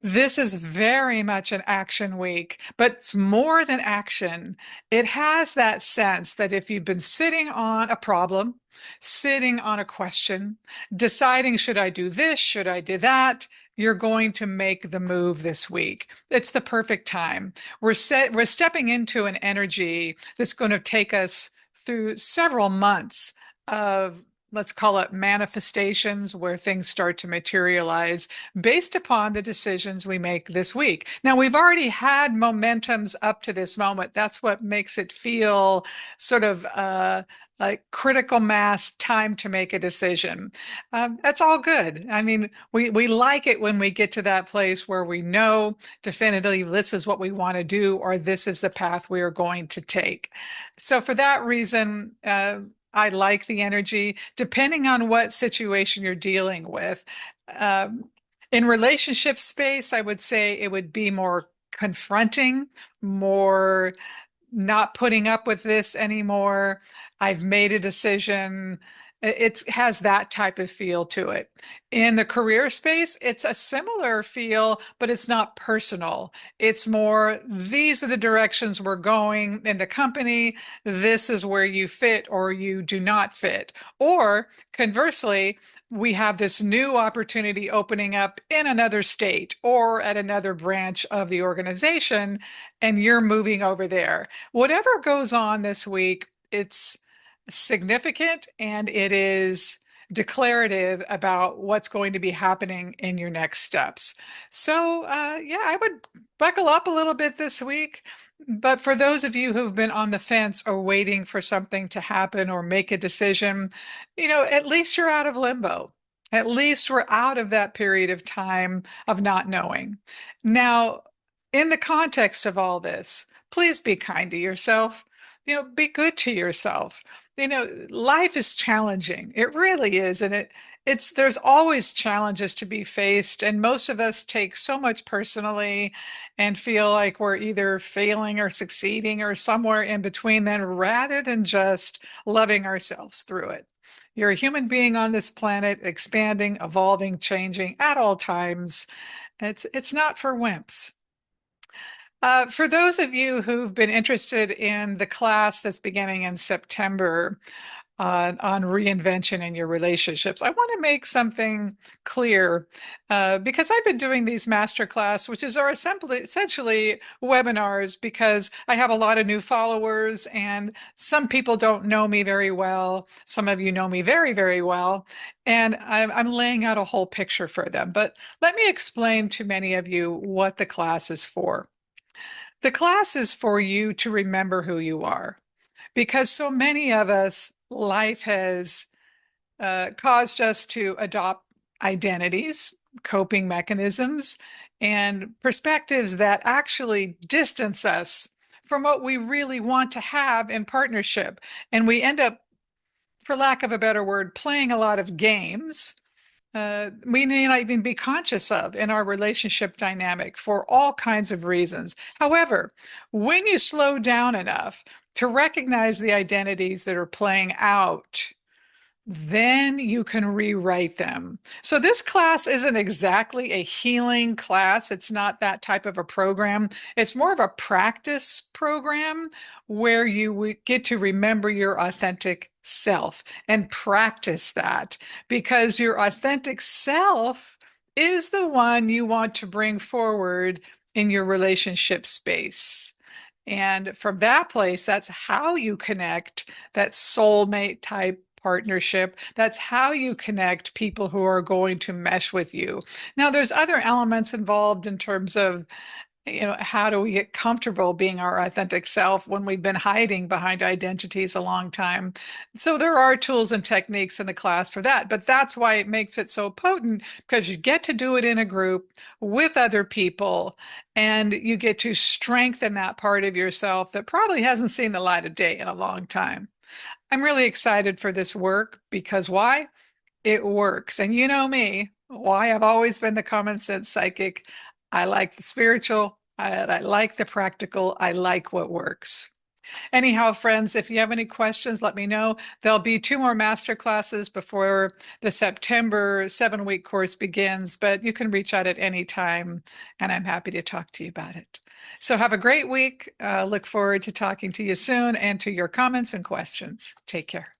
This is very much an action week, but it's more than action. It has that sense that if you've been sitting on a problem, sitting on a question, deciding, should I do this? Should I do that? You're going to make the move this week. It's the perfect time. We're stepping into an energy that's going to take us through several months of, let's call it, manifestations, where things start to materialize based upon the decisions we make this week. Now, we've already had momentums up to this moment. That's what makes it feel sort of like critical mass time to make a decision. That's all good. I mean, we like it when we get to that place where we know definitively this is what we want to do, or this is the path we are going to take. So for that reason, I like the energy, depending on what situation you're dealing with. Um, in relationship space, I would say it would be more confronting, more not putting up with this anymore. I've made a decision. It has that type of feel to it. In the career space, it's a similar feel, but it's not personal. It's more, these are the directions we're going in the company. This is where you fit or you do not fit. Or conversely, we have this new opportunity opening up in another state or at another branch of the organization, and you're moving over there. Whatever goes on this week, it's significant and it is declarative about what's going to be happening in your next steps. So, yeah, I would buckle up a little bit this week. But for those of you who've been on the fence or waiting for something to happen or make a decision, at least you're out of limbo. At least we're out of that period of time of not knowing. Now, in the context of all this, please be kind to yourself. Be good to yourself. Life is challenging. It really is. And there's always challenges to be faced. And most of us take so much personally and feel like we're either failing or succeeding or somewhere in between then, rather than just loving ourselves through it. You're a human being on this planet, expanding, evolving, changing at all times. It's not for wimps. For those of you who've been interested in the class that's beginning in September on reinvention in your relationships, I want to make something clear because I've been doing these masterclass, which are essentially webinars, because I have a lot of new followers and some people don't know me very well. Some of you know me very, very well. And I'm laying out a whole picture for them. But let me explain to many of you what the class is for. The class is for you to remember who you are, because so many of us, life has caused us to adopt identities, coping mechanisms, and perspectives that actually distance us from what we really want to have in partnership. And we end up, for lack of a better word, playing a lot of games we may not even be conscious of in our relationship dynamic for all kinds of reasons. However, when you slow down enough to recognize the identities that are playing out, then you can rewrite them. So this class isn't exactly a healing class. It's not that type of a program. It's more of a practice program where you get to remember your authentic self and practice that, because your authentic self is the one you want to bring forward in your relationship space. And from that place, that's how you connect that soulmate type partnership. That's how you connect people who are going to mesh with you. Now, there's other elements involved in terms of, how do we get comfortable being our authentic self when we've been hiding behind identities a long time? So there are tools and techniques in the class for that, but that's why it makes it so potent, because you get to do it in a group with other people, and you get to strengthen that part of yourself that probably hasn't seen the light of day in a long time. I'm really excited for this work because why? It works. And you know me, why I've always been the common sense psychic. I like the spiritual, I like the practical, I like what works. Anyhow, friends, if you have any questions, let me know. There'll be 2 more master classes before the September 7-week course begins, but you can reach out at any time, and I'm happy to talk to you about it. So have a great week. Look forward to talking to you soon and to your comments and questions. Take care.